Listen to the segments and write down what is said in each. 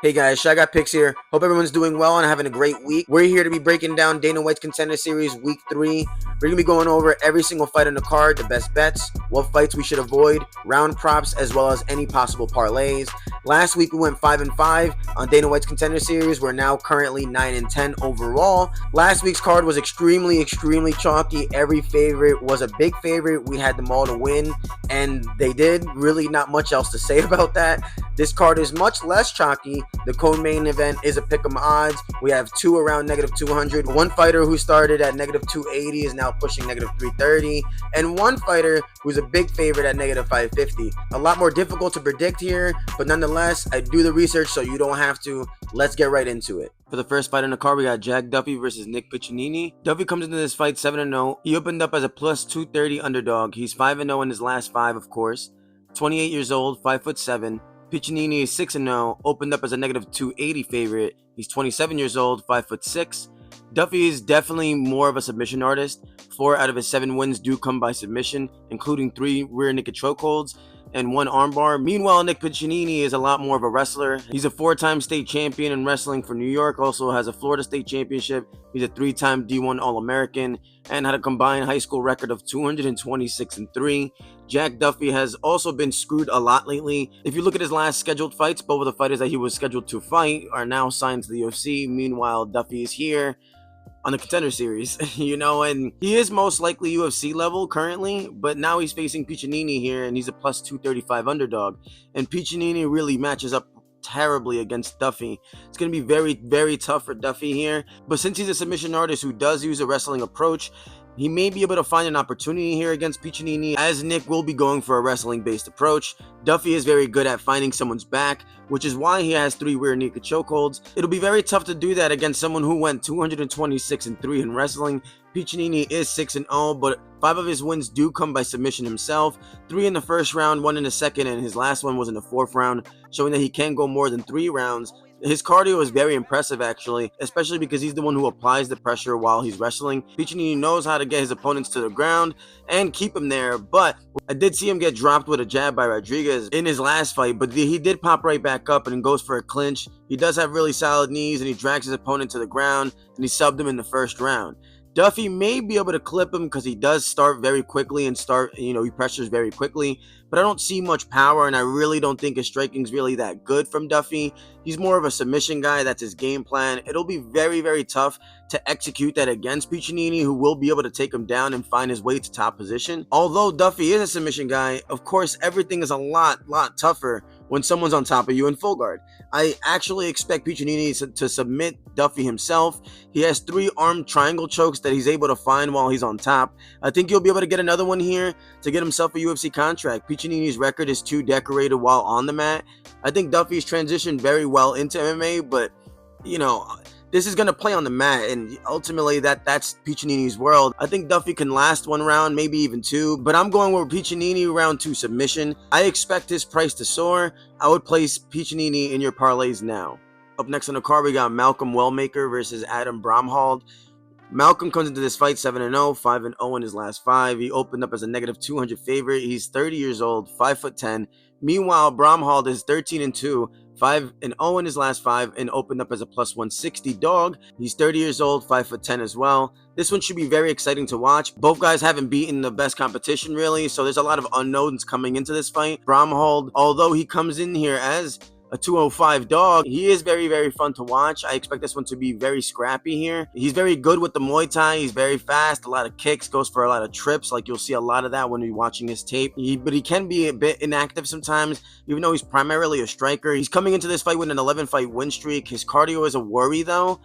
Hey guys, Shy Got Picks here. Hope everyone's doing well and having a great week. We're here to be breaking down Dana White's Contender Series Week 3. We're going to be going over every single fight on the card, the best bets, what fights we should avoid, round props, as well as any possible parlays. Last week we went 5-5 on Dana White's Contender Series. We're now currently 9-10 overall. Last week's card was extremely chalky. Every favorite was a big favorite. We had them all to win, and they did. Really not much else to say about that. This card is much less chalky. The co-main event is a pick'em odds. We have two around -200. One fighter who started at -280 is now pushing -330. And one fighter who's a big favorite at -550. A lot more difficult to predict here, but nonetheless, I do the research so you don't have to. Let's get right into it. For the first fight on the card, we got Duffy versus Nick Piccininni. Duffy comes into this fight 7-0. He opened up as a plus 230 underdog. He's 5-0 in his last 5, of course. 28 years old, 5'7". Piccininni is 6-0, opened up as a -280 favorite. He's 27 years old, 5'6". Duffy is definitely more of a submission artist. 4 out of his 7 wins do come by submission, including 3 rear naked chokeholds and 1 armbar. Meanwhile, Nick Piccininni is a lot more of a wrestler. He's a 4-time state champion in wrestling for New York, also has a Florida State championship. He's a 3-time D1 All-American and had a combined high school record of 226-3. Duffy has also been screwed a lot lately. If you look at his last scheduled fights, both of the fighters that he was scheduled to fight are now signed to the UFC. Meanwhile, Duffy is here on the Contender Series, and he is most likely UFC level currently, but now he's facing Piccininni here, and he's a plus 235 underdog, and Piccininni really matches up terribly against Duffy. It's going to be very tough for Duffy here, but since he's a submission artist who does use a wrestling approach, he may be able to find an opportunity here against Piccininni, as Nick will be going for a wrestling-based approach. Duffy is very good at finding someone's back, which is why he has 3 rear naked chokeholds. It'll be very tough to do that against someone who went 226-3 in wrestling. Piccininni is 6-0, but 5 of his wins do come by submission himself. 3 in the first round, 1 in the second, and his last one was in the 4th round, showing that he can go more than 3 rounds. His cardio is very impressive, actually, especially because he's the one who applies the pressure while he's wrestling. Piccininni knows how to get his opponents to the ground and keep him there, but I did see him get dropped with a jab by Rodriguez in his last fight, but he did pop right back up and goes for a clinch. He does have really solid knees, and he drags his opponent to the ground, and he subbed him in the first round. Duffy may be able to clip him because he does start very quickly and he pressures very quickly, but I don't see much power, and I really don't think his striking is really that good from Duffy. He's more of a submission guy. That's his game plan. It'll be very tough to execute that against Piccininni, who will be able to take him down and find his way to top position. Although Duffy is a submission guy, of course, everything is a lot tougher when someone's on top of you in full guard. I actually expect Piccininni to submit Duffy himself. He has 3 armed triangle chokes that he's able to find while he's on top. I think he'll be able to get another one here to get himself a UFC contract. Piccininni's record is too decorated while on the mat. I think Duffy's transitioned very well into MMA, but this is going to play on the mat, and ultimately that's Piccininni's world. I think Duffy can last 1 round, maybe even 2, but I'm going with Piccininni round 2 submission. I expect his price to soar. I would place Piccininni in your parlays now. Up next on the card, we got Wellmaker versus Bramhald. Malcolm comes into this fight 7-0, 5-0 in his last 5. He opened up as a -200 favorite. He's 30 years old, 5'10". Meanwhile, Bramhald is 13-2, 5-0 in his last 5, and opened up as a plus 160 dog. He's 30 years old, 5'10" as well. This one should be very exciting to watch. Both guys haven't beaten the best competition, really, so there's a lot of unknowns coming into this fight. Bramhald, although he comes in here as a 205 dog, he is very fun to watch. I expect this one to be very scrappy here. He's very good with the Muay Thai. He's very fast, a lot of kicks, goes for a lot of trips. Like, you'll see a lot of that when you're watching his tape. But he can be a bit inactive sometimes, even though he's primarily a striker. He's coming into this fight with an 11-fight win streak. His cardio is a worry, though.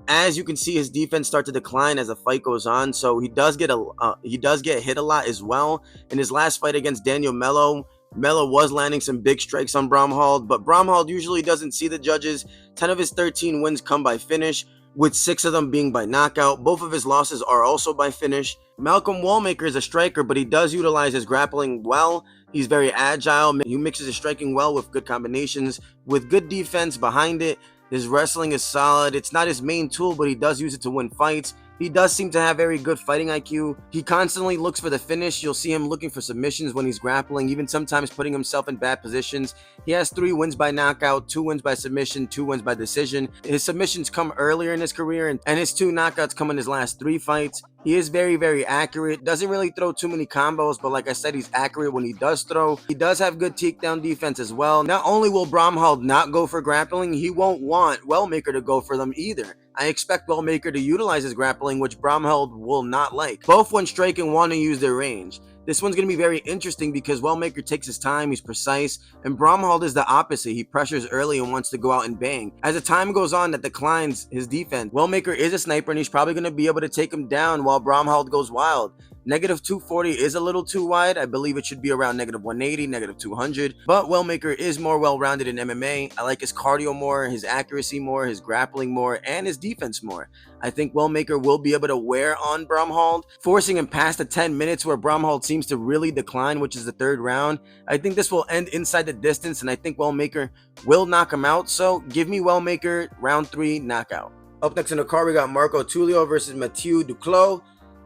As you can see, his defense start to decline as the fight goes on, so he does get hit a lot as well. In his last fight against Daniel Mello was landing some big strikes on Bramhald, but Bramhald usually doesn't see the judges. 10 of his 13 wins come by finish, with 6 of them being by knockout. Both of his losses are also by finish. Wellmaker is a striker, but he does utilize his grappling well. He's very agile. He mixes his striking well with good combinations, with good defense behind it. His wrestling is solid. It's not his main tool, but he does use it to win fights. He does seem to have very good fighting IQ. He constantly looks for the finish. You'll see him looking for submissions when he's grappling, even sometimes putting himself in bad positions. He has 3 wins by knockout, 2 wins by submission, 2 wins by decision. His submissions come earlier in his career, and his 2 knockouts come in his last 3 fights. He is very, very accurate. Doesn't really throw too many combos, but like I said, he's accurate when he does throw. He does have good takedown defense as well. Not only will Bramhald not go for grappling, he won't want Wellmaker to go for them either. I expect Wellmaker to utilize his grappling, which Bramhald will not like. Both when striking want to use their range. This one's going to be very interesting because Wellmaker takes his time, he's precise, and Bramhald is the opposite. He pressures early and wants to go out and bang. As the time goes on, that declines his defense. Wellmaker is a sniper and he's probably going to be able to take him down while Bramhald goes wild. Negative 240 is a little too wide. I believe it should be around negative 180, negative 200. But Wellmaker is more well-rounded in MMA. I like his cardio more, his accuracy more, his grappling more, and his defense more. I think Wellmaker will be able to wear on Bramhald, forcing him past the 10 minutes where Bramhald seems to really decline, which is the 3rd round. I think this will end inside the distance, and I think Wellmaker will knock him out. So give me Wellmaker round 3 knockout. Up next in the card, we got Tulio versus Matthieu Duclos.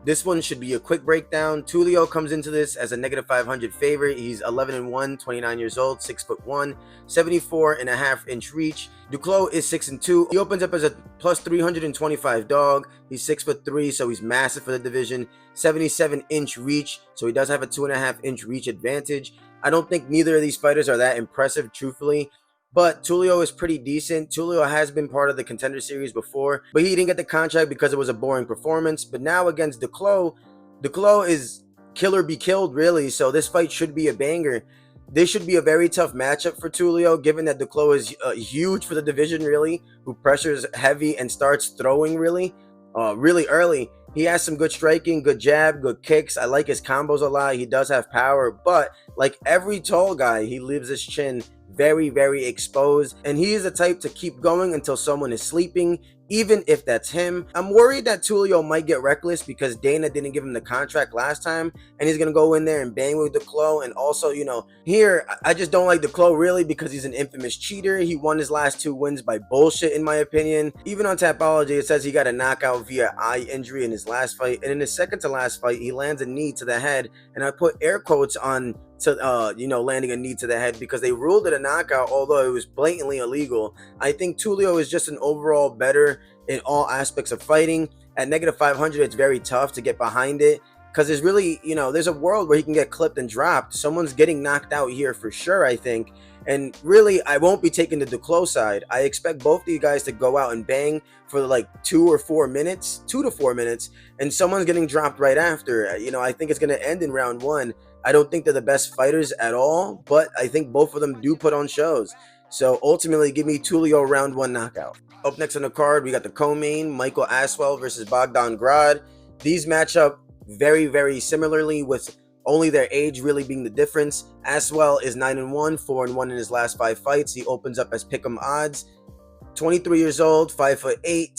This one should be a quick breakdown. Tulio comes into this as a negative 500 favorite. He's 11-1, 29 years old, 6'1", 74.5-inch reach. Duclos is 6-2. He opens up as a plus 325 dog. He's 6'3", so he's massive for the division. 77-inch reach, so he does have a 2.5-inch reach advantage. I don't think neither of these fighters are that impressive, truthfully. But Tulio is pretty decent. Tulio has been part of the Contender series before, but he didn't get the contract because it was a boring performance. But now against Duclos, Duclos is kill or be killed, really. So this fight should be a banger. This should be a very tough matchup for Tulio, given that Duclos is huge for the division, really, who pressures heavy and starts throwing really early. He has some good striking, good jab, good kicks. I like his combos a lot. He does have power, but like every tall guy, he leaves his chin very, very exposed, and he is the type to keep going until someone is sleeping, even if that's him. I'm worried that Tulio might get reckless because Dana didn't give him the contract last time, and he's gonna go in there and bang with Duclos. And also, you know, here I just don't like Duclos really because he's an infamous cheater. He won his last 2 wins by bullshit, in my opinion. Even on Tapology, it says he got a knockout via eye injury in his last fight, and in his second to last fight, he lands a knee to the head, and I put air quotes on to landing a knee to the head because they ruled it a knockout, although it was blatantly illegal. I think Tulio is just an overall better in all aspects of fighting. At negative 500, it's very tough to get behind it because there's really, there's a world where he can get clipped and dropped. Someone's getting knocked out here for sure, I think. And really, I won't be taking the Duclos side. I expect both these guys to go out and bang for like 2 to 4 minutes, and someone's getting dropped right after. I think it's going to end in round 1. I don't think they're the best fighters at all, but I think both of them do put on shows. So ultimately, give me Tulio round 1 knockout. Up next on the card, we got the co-main, Michael Aswell versus Bogdan Grad. These match up very, very similarly, with only their age really being the difference. Aswell is 9-1, 4-1 in his last 5 fights. He opens up as pick'em odds. 23 years old, 5'8",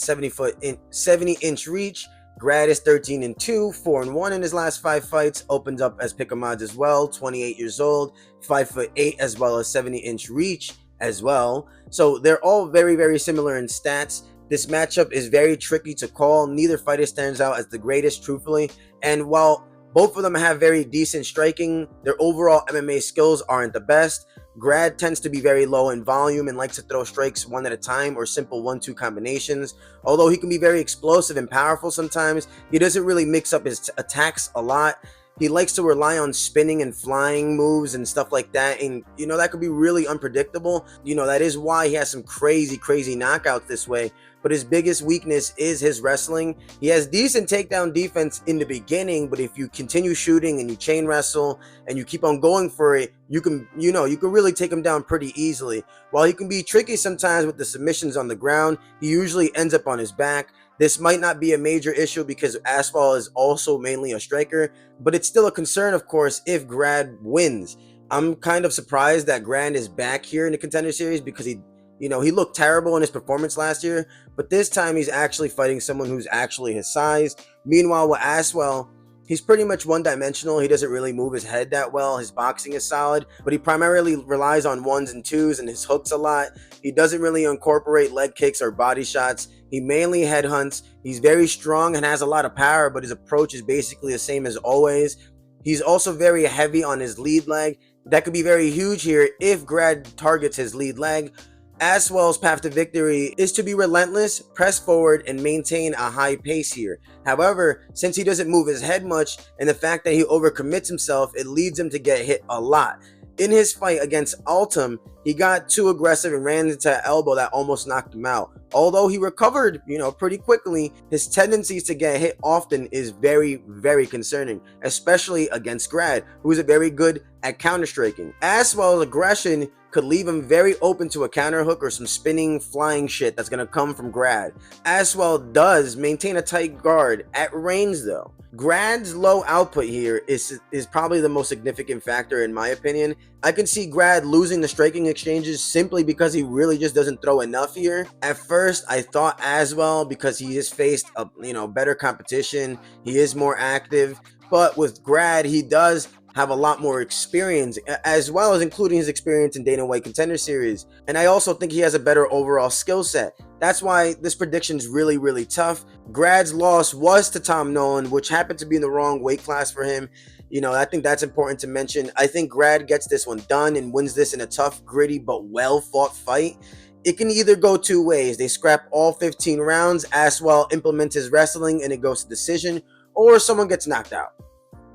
70-inch reach. Grad is 13-2, 4-1 in his last 5 fights. Opens up as pick'em odds as well. 28 years old, 5'8", as well as 70-inch reach as well. So they're all very, very similar in stats. This matchup is very tricky to call. Neither fighter stands out as the greatest, truthfully. And while both of them have very decent striking, their overall MMA skills aren't the best. Grad tends to be very low in volume and likes to throw strikes one at a time or simple 1-2 combinations. Although he can be very explosive and powerful sometimes, he doesn't really mix up his attacks a lot. He likes to rely on spinning and flying moves and stuff like that, and that could be really unpredictable. That is why he has some crazy knockouts this way. But his biggest weakness is his wrestling. He has decent takedown defense in the beginning, but if you continue shooting and you chain wrestle and you keep on going for it, you can really take him down pretty easily. While he can be tricky sometimes with the submissions on the ground, he usually ends up on his back. This might not be a major issue because Aswell is also mainly a striker, but it's still a concern, of course, if Grad wins. I'm kind of surprised that Grad is back here in the Contender Series because he looked terrible in his performance last year, but this time he's actually fighting someone who's actually his size. Meanwhile, with Aswell, He's pretty much one-dimensional. He doesn't really move his head that well. His boxing is solid, but he primarily relies on ones and twos and his hooks a lot. He doesn't really incorporate leg kicks or body shots. He mainly headhunts. He's very strong and has a lot of power, but his approach is basically the same as always. He's also very heavy on his lead leg. That could be very huge here if Grad targets his lead leg. Aswell's path to victory is to be relentless, press forward, and maintain a high pace here. However, since he doesn't move his head much and the fact that he overcommits himself, it leads him to get hit a lot. In his fight against Altum, he got too aggressive and ran into an elbow that almost knocked him out. Although he recovered, pretty quickly, his tendencies to get hit often is very, very concerning, especially against Grad, who is very good at counter-striking. Aswell's aggression could leave him very open to a counter hook or some spinning, flying shit that's going to come from Grad. Aswell does maintain a tight guard at range though. Grad's low output here is probably the most significant factor in my opinion. I can see Grad losing the striking exchanges simply because he really just doesn't throw enough here. At first, I thought Aswell because he has faced a better competition. He is more active, but with Grad, he does have a lot more experience, as well as including his experience in Dana White Contender Series. And I also think he has a better overall skill set. That's why this prediction is really, really tough. Grad's loss was to Tom Nolan, which happened to be in the wrong weight class for him. I think that's important to mention. I think Grad gets this one done and wins this in a tough, gritty, but well-fought fight. It can either go two ways. They scrap all 15 rounds, Aswell implements his wrestling, and it goes to decision, or someone gets knocked out.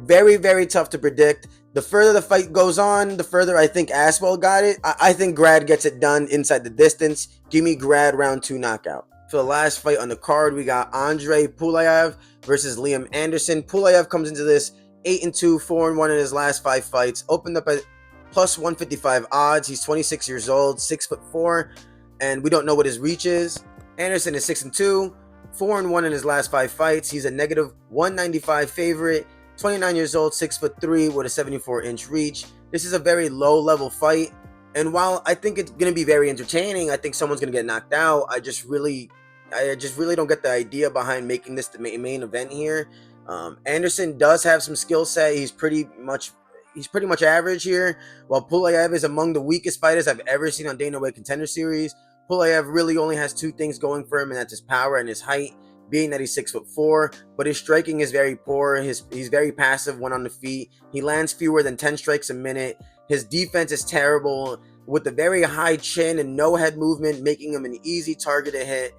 Very, very tough to predict. The further the fight goes on, the further I think Aswell got it. I think Grad gets it done inside the distance. Give me Grad round 2 knockout. For the last fight on the card, we got Andrey Pulyaev versus Liam Anderson. Pulyaev comes into this 8-2, 4-1 in his last 5 fights. Opened up at plus 155 odds. He's 26 years old, 6'4", and we don't know what his reach is. Anderson is 6-2, 4-1 in his last 5 fights. He's a negative 195 favorite. 29 years old, 6'3", with a 74-inch reach. This is a very low-level fight, and while I think it's going to be very entertaining, I think someone's going to get knocked out. I just really don't get the idea behind making this the main event here. Anderson does have some skill set. He's pretty much average here, while Pulyaev is among the weakest fighters I've ever seen on Dana White Contender Series. Pulyaev really only has 2 things going for him, and that's his power and his height, being that he's 6'4", but his striking is very poor. He's very passive when on the feet. He lands fewer than 10 strikes a minute. His defense is terrible, with a very high chin and no head movement, making him an easy target to hit.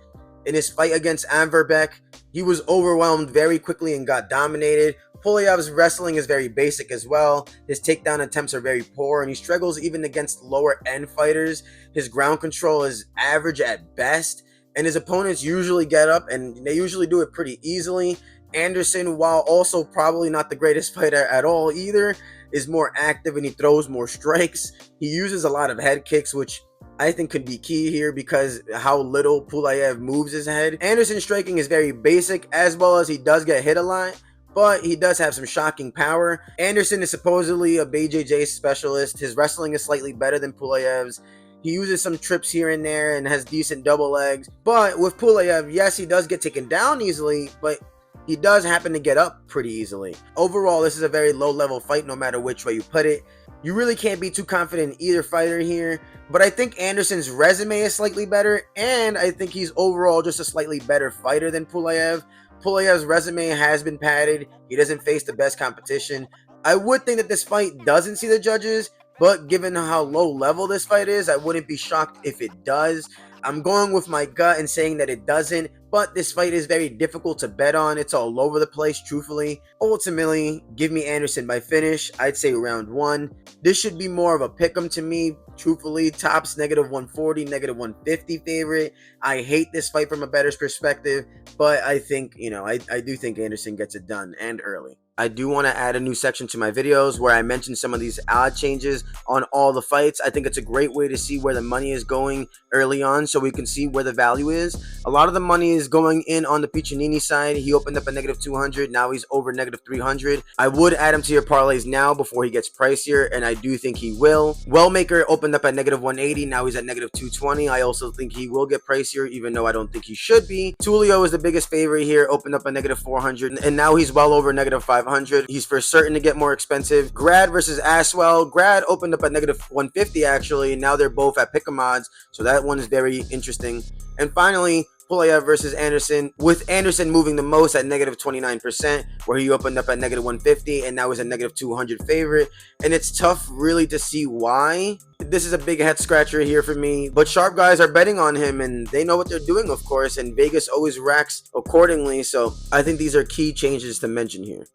In his fight against Anverbeck, he was overwhelmed very quickly and got dominated. Pulyev's wrestling is very basic as well. His takedown attempts are very poor, and he struggles even against lower-end fighters. His ground control is average at best, and his opponents usually get up, and they usually do it pretty easily. Anderson, while also probably not the greatest fighter at all either, is more active and he throws more strikes. He uses a lot of head kicks, which I think could be key here because how little Pulyaev moves his head. Anderson's striking is very basic, as well as he does get hit a lot, but he does have some shocking power. Anderson is supposedly a BJJ specialist. His wrestling is slightly better than Pulyev's. He uses some trips here and there and has decent double legs. But with Pulyaev, yes, he does get taken down easily, but he does happen to get up pretty easily. Overall, this is a very low-level fight no matter which way you put it. You really can't be too confident in either fighter here, but I think Anderson's resume is slightly better, and I think he's overall just a slightly better fighter than Pulyaev. Pulyev's resume has been padded. He doesn't face the best competition. I would think that this fight doesn't see the judges, but given how low level this fight is, I wouldn't be shocked if it does. I'm going with my gut and saying that it doesn't, but this fight is very difficult to bet on. It's all over the place, truthfully. Ultimately, give me Anderson by finish. I'd say round 1. This should be more of a pick'em to me, truthfully. Tops negative 140, negative 150 favorite. I hate this fight from a bettor's perspective, but I think, I do think Anderson gets it done, and early. I do want to add a new section to my videos where I mention some of these odd changes on all the fights. I think it's a great way to see where the money is going early on so we can see where the value is. A lot of the money is going in on the Piccininni side. He opened up a negative 200. Now he's over negative 300. I would add him to your parlays now before he gets pricier, and I do think he will. Wellmaker opened up at negative 180. Now he's at negative 220. I also think he will get pricier, even though I don't think he should be. Tulio is the biggest favorite here. Opened up a negative 400, and now he's well over negative 500. 500. He's for certain to get more expensive. Grad versus Aswell. Grad opened up at negative 150 actually. Now they're both at pick 'em odds, so that one is very interesting. And finally, Pulyaev versus Anderson, with Anderson moving the most at negative 29%, where he opened up at negative 150 and now is a negative 200 favorite. And it's tough really to see why. This is a big head scratcher here for me, but sharp guys are betting on him and they know what they're doing, of course, and Vegas always racks accordingly. So I think these are key changes to mention here.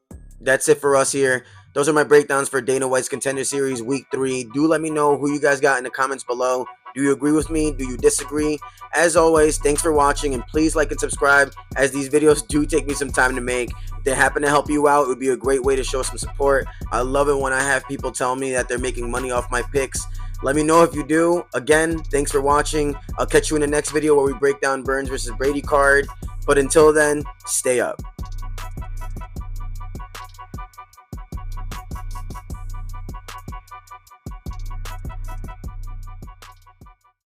That's it for us here. Those are my breakdowns for Dana White's Contender Series Week 3. Do let me know who you guys got in the comments below. Do you agree with me? Do you disagree? As always, thanks for watching, and please like and subscribe, as these videos do take me some time to make. If they happen to help you out, it would be a great way to show some support. I love it when I have people tell me that they're making money off my picks. Let me know if you do. Again, thanks for watching. I'll catch you in the next video where we break down Burns versus Brady card. But until then, stay up.